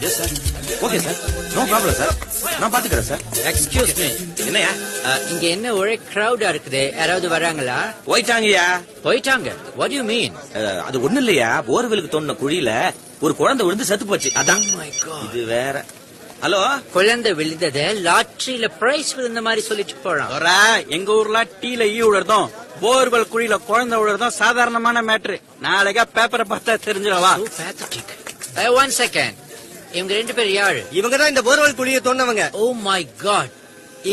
S sir. Okay sir, no problem sir, நான் பாத்துக்கிறேன் sir. Excuse me, என்னையா இங்க என்ன ஒரே கிரௌடா இருக்குது? யாராவது வராங்களா? போயிட்டாங்கய்யா. போயிட்டாங்க? What you mean? அது ஒண்ணு இல்லையா, போர்வெலுக்கு தோணுன குழியில ஒரு குழந்தை விழுந்து செத்து போச்சு, அதான். Oh my God. இது வேற. ஹலோ, குழந்தை விழுந்தத லாட்டரியில பிரைஸ் விழுந்த மாதிரி சொல்லிட்டு போறான். எங்க ஊர்ல டீல ஈ விழுறதும் போர்வெல் குழியில குழந்தை விழுறதும் சாதாரணமான மேட்ரு. நாளைக்கா பேப்பரை பார்த்தா தெரிஞ்சிடவா? So pathetic. One second. இவங்க ரெண்டு பேர் யாரு? இவங்க தான் இந்த போர்வெல் குழியை தோண்டவங்க. Oh my God.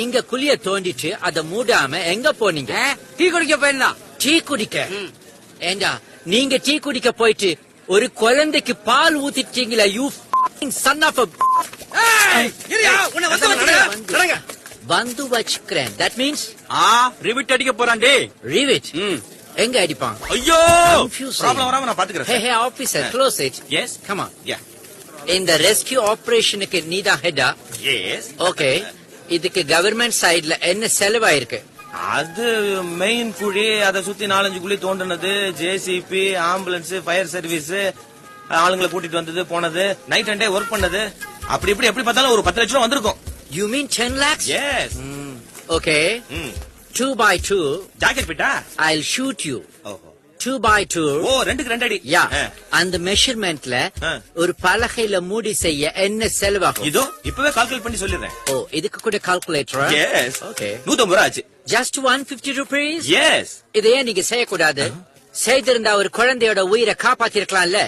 இங்க குழிய தோண்டிட்டு அதை மூடாம எங்க போனீங்க? டீ குடிக்க போயிருந்தா. டீ குடிக்க? ஏண்டா நீங்க டீ குடிக்க போயிட்டு ஒரு குழந்தைக்கு பால் ஊத்திட்டீங்களா? யூ son of a வந்து வச்சுக்கிறேன். That means ரிவிட் அடிக்க போறான் டே. rivet. எங்க அடிப்பான்? ஐயோ, Confusing. ப்ராப்ளம் வராம நான் பாத்துக்கிறேன் Hey, sir. hey, officer, close it. Yes, Come on. Yeah, இந்த ரெஸ்கியூ ஆபரேஷனுக்கு நீதான் ஹெட்டா? எஸ். ஓகே. இதுக்கு கவர்மெண்ட் சைடுல என்ன செலவாயிருக்கு? அது மெயின் குழி, அதை சுத்தி 4-5 குழி தோண்டினது, ஜேசிபி, ஆம்புலன்ஸ், ஃபயர் சர்வீஸ், ஆளுங்களை கூட்டிட்டு வந்தது போனது, நைட் அண்ட் டே ஒர்க் பண்ணது, அப்படி இப்படி எப்படி பார்த்தாலும் ஒரு 10 லட்சம் ரூபா வந்திருக்கும். You mean 10 lakhs? Yes. Okay. 2 by 2. Jacket பிட்டா. I'll shoot you. ஓஹோ. 2 by 2. ஓ, 2க்கு 2 அடி. யா. அந்த மெஷர்மெண்ட்ல ஒரு பலகையில மூடி செய்ய என்ன செலவாகும்? இதோ இப்பவே கால்குலேட் பண்ணி சொல்லிடுறேன். ஓ, இதுக்கு கூட கால்குலேட்டரா? எஸ். ஓகே. 150 ரூபா ஆச்சு. Just 150 rupees? எஸ். இதை ஏன் நீங்க செய்யக்கூடாது? செய்திருந்தா ஒரு குழந்தையோட உயிரை காப்பாத்திருக்கலாம்ல.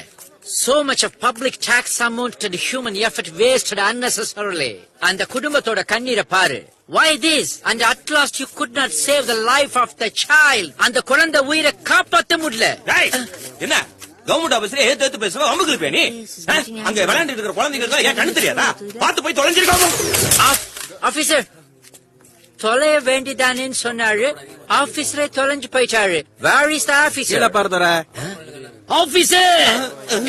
So much of public tax amount and human effort wasted unnecessarily. அந்த குடும்பத்தோட கண்ணீரை பாரு. Why this? And at last you could not save the life of the child. அந்த குழந்தை உயிரை காப்பாத்த முடியல. என்ன கவர்மெண்ட் ஆபீஸ்ல ஏத்து பேசுவ அமுக்குல பேனி? அங்க விளையாண்டு இருக்கிற குழந்தைகளுக்கு ஏன் கண்ணு தெரியாதா? பாத்து போய் தொலைஞ்சிருக்காங்க. ஆபீசர், தொலைய வேண்டிதானேன்னு சொன்னாரு. ஆபீசரே தொலைஞ்சு போயிட்டாரு. Where is the officer? கீழ பாருதற. ஆபீசர்,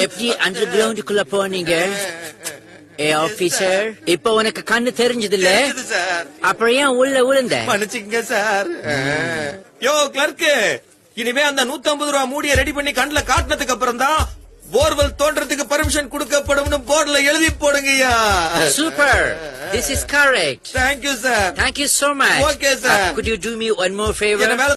எப்படி அண்டர் கிரவுண்டுக்குள்ள போனீங்க? ஏ ஆபீசர், இப்ப உனக்கு கண்ணு தெரிஞ்சது இல்ல? அப்புறம் ஏன் உள்ள விழுந்த? மன்னிச்சுங்க சார். யோ கிளர்க், இனிமே அந்த 150 ரூபா மூடிய ரெடி பண்ணி கண்ணுல காட்டினதுக்கு அப்புறம் தான் போர்வெல் தோன்றதுக்கு பெர்மிஷன் கொடுக்கப்படும் போர்டுல எழுதி போடுங்கய்யா. Super, this is correct. Thank you sir. Thank you so much. Okay sir. Could you do me one more favor?